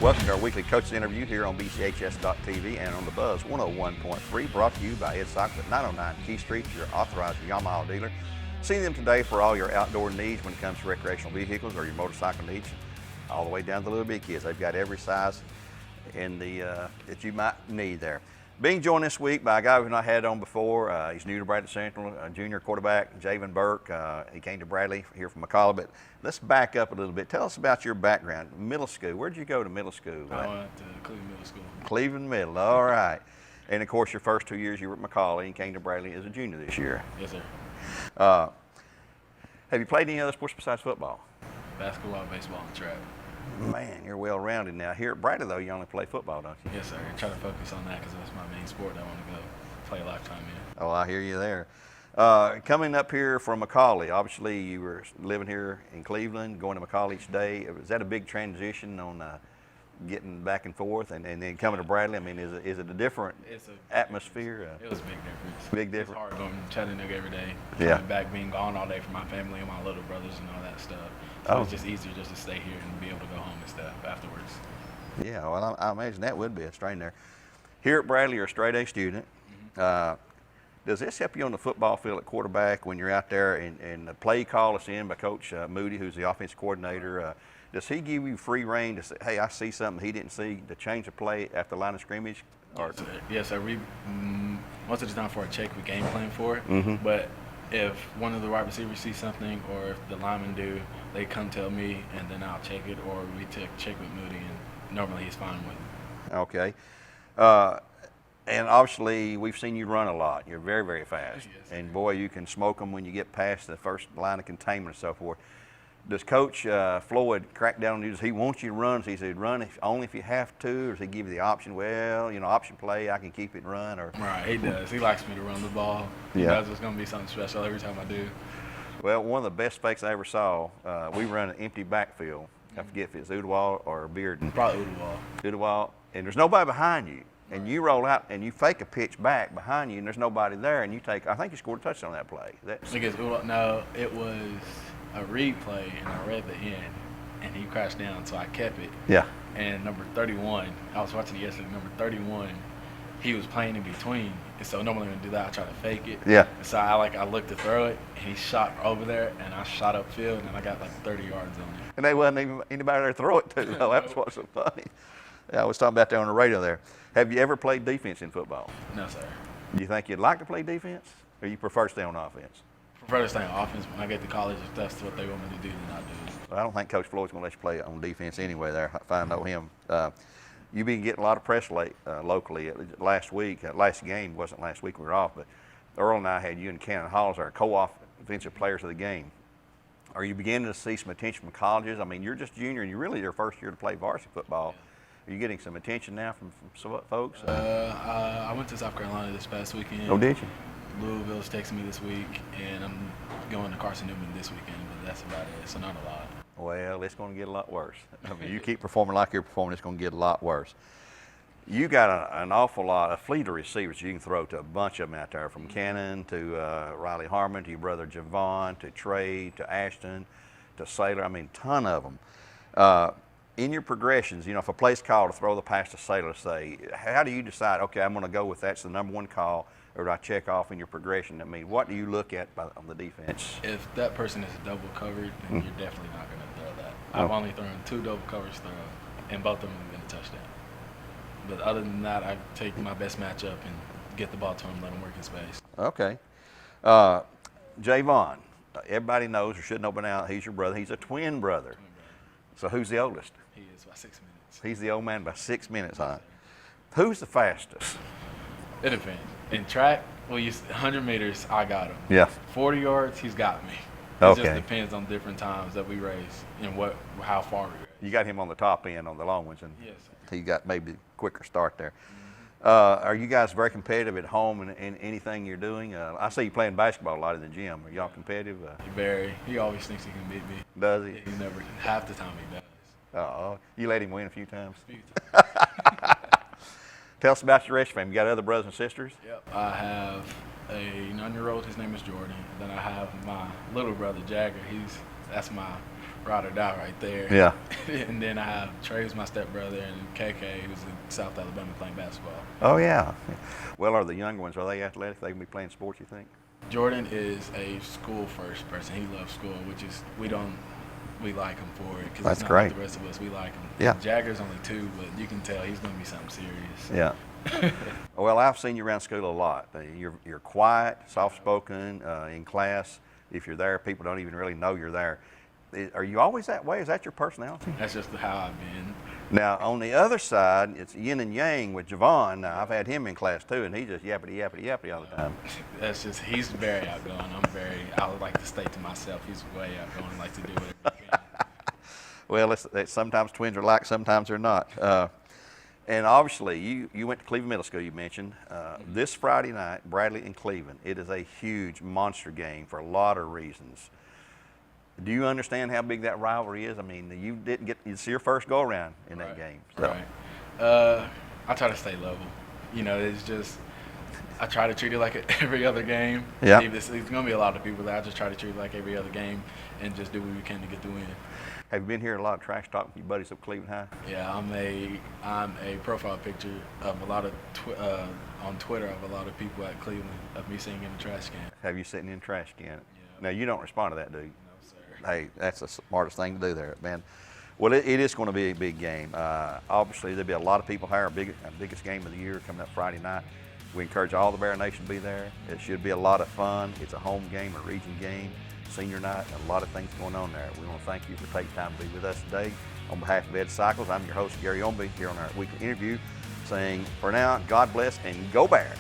Welcome to our weekly coaches interview here on BCHS.TV and on the Buzz 101.3, brought to you by Ed Cycle at 909 Key Street, your authorized Yamaha dealer. See them today for all your outdoor needs when it comes to recreational vehicles or your motorcycle needs, all the way down to the little big kids. They've got every size in the that you might need there. Being joined this week by a guy we've not had on before. He's new to Bradley Central, junior quarterback, Javin Burke. He came to Bradley here from McCalla, but let's back up a little bit. Tell us about your background. Middle school, where'd you go to middle school? I went to Cleveland Middle School. Cleveland Middle, all right. And of course, your first 2 years you were at McCalla and came to Bradley as a junior this year. Yes, sir. Have you played any other sports besides football? Basketball, baseball, and track. Man, you're well-rounded now. Here at Bradley, though, you only play football, don't you? Yes, sir. I try to focus on that because that's my main sport that I want to go play a lifetime in. Oh, I hear you there. Coming up here from McCalla, obviously you were living here in Cleveland, going to McCalla each day. Was that a big transition on getting back and forth and then coming to Bradley? I mean, is it a different atmosphere? It was a big difference. Big difference? It's hard going to Chattanooga every day. Yeah. Coming back, being gone all day from my family and my little brothers and all that stuff. So it's just easier just to stay here and be able to go home and stuff afterwards. Yeah, well, I imagine that would be a strain there. Here at Bradley, you're a straight-A student. Does this help you on the football field at quarterback when you're out there and the play call is in by Coach Moody, who's the offensive coordinator? Does he give you free rein to say, hey, I see something he didn't see, to change the play after the line of scrimmage? Or? Yes, sir. We, most of the time for a check, we game plan for it. But if one of the wide receivers sees something or if the linemen do, they come tell me and then I'll check it, or we check with Moody, and normally he's fine with it. Okay. And obviously we've seen you run a lot. You're very, very fast. Yes, and boy, you can smoke them when you get past the first line of containment and so forth. Does Coach Floyd crack down on you? Does he want you to run? Does he say run only if you have to, or does he give you the option? Well, you know, option play, I can keep it and run. Or right, he does. He likes me to run the ball. He knows it's going to be something special every time I do. Well, one of the best fakes I ever saw, we run an empty backfield. I forget if it's Udawal or Bearden. Probably Udawal, and there's nobody behind you. And you roll out and you fake a pitch back behind you, and there's nobody there, and you take. I think you scored a touchdown on that play. No, it was a read play, and I read the end, and he crashed down, so I kept it. Yeah. And number 31, I was watching it yesterday. Number 31, he was playing in between, and so normally when I do that, I try to fake it. Yeah. And so I looked to throw it, and he shot over there, and I shot upfield, and I got like 30 yards on it. And there wasn't even anybody there to throw it to. No, that's what's so funny. Yeah, I was talking about that on the radio there. Have you ever played defense in football? No, sir. Do you think you'd like to play defense, or you prefer to stay on offense? Prefer to stay on offense. When I get to college, if that's what they want me to do, then I do. Well, I don't think Coach Floyd's going to let you play on defense anyway there, if I know him. You've been getting a lot of press locally. Last week, last game wasn't last week, we were off, but Earl and I had you and Cannon Hall as our co-offensive players of the game. Are you beginning to see some attention from colleges? I mean, you're just junior, and you're really your first year to play varsity football. Yeah. Are you getting some attention now from some folks? I went to South Carolina this past weekend. Oh, did you? Louisville's texting me this week, and I'm going to Carson Newman this weekend, but that's about it, so not a lot. Well, it's going to get a lot worse. I mean, you keep performing like you're performing, it's going to get a lot worse. You got an awful lot, a fleet of receivers you can throw to a bunch of them out there, from Cannon to Riley Harmon to your brother Javon to Trey to Ashton to Saylor. I mean, ton of them. In your progressions, you know, if a play's called to throw the pass to Saylor, say, how do you decide, okay, I'm going to go with that's the number one call, or do I check off in your progression? I mean, what do you look at on the defense? If that person is double covered, then you're definitely not going to throw that. I've only thrown 2 double covers throw, and both of them have been a touchdown. But other than that, I take my best matchup and get the ball to him, let him work in space. Okay. Javon, everybody knows or should know by now, he's your brother. He's a twin brother. So who's the oldest? He is by 6 minutes. He's the old man by 6 minutes, huh? Who's the fastest? It depends. In track, 100 meters, I got him. Yeah. 40 yards, he's got me. It Okay. just depends on different times that we race and how far we race. You got him on the top end on the long ones, and Yes, sir. he got maybe a quicker start there. Are you guys very competitive at home in anything you're doing? I see you playing basketball a lot in the gym. Are y'all competitive? He always thinks he can beat me. Does he? He never, half the time he does. Oh, you let him win a few times? A few times. Tell us about your rest family. You got other brothers and sisters? Yep. I have a 9-year-old. His name is Jordan. Then I have my little brother Jagger. That's my ride or die right there. Yeah. And then I have Trey, who's my stepbrother, and KK, who's in South Alabama playing basketball. Oh, yeah. Well, are the younger ones, are they athletic? They can be playing sports, you think? Jordan is a school-first person. He loves school, which is we like him for it because That's it's not great. like the rest of us. We like him. Yeah. Jagger's only 2, but you can tell he's going to be something serious. Yeah. Well, I've seen you around school a lot. You're quiet, soft-spoken in class. If you're there, people don't even really know you're there. Are you always that way? Is that your personality? That's just how I've been. Now, on the other side, it's yin and yang with Javin. Now, I've had him in class too, and he just yappity all the time. That's just, he's very outgoing. I would like to stay to myself. He's way outgoing, like to do whatever he can. Well, sometimes twins are like, sometimes they're not. And obviously, you went to Cleveland Middle School, you mentioned. This Friday night, Bradley and Cleveland. It is a huge monster game for a lot of reasons. Do you understand how big that rivalry is? I mean, it's your first go around in that game. So. Right. I try to stay level. You know, it's just, I try to treat it like every other game. Yeah. It's going to be a lot of people there. I just try to treat it like every other game and just do what we can to get the win. Have you been hearing a lot of trash talk with your buddies at Cleveland High? Yeah, I'm a profile picture of a lot of on Twitter of a lot of people at Cleveland of me sitting in the trash can. Have you sitting in the trash can? Yeah. Now, you don't respond to that, do you? No, sir. Hey, that's the smartest thing to do there, man. Well, it is going to be a big game. Obviously, there'll be a lot of people here. Our biggest game of the year coming up Friday night. We encourage all the Bear Nation to be there. It should be a lot of fun. It's a home game, a region game, senior night, and a lot of things going on there. We want to thank you for taking time to be with us today. On behalf of Ed Cycles, I'm your host, Gary Ownbey, here on our weekly interview, saying, for now, God bless and go Bears.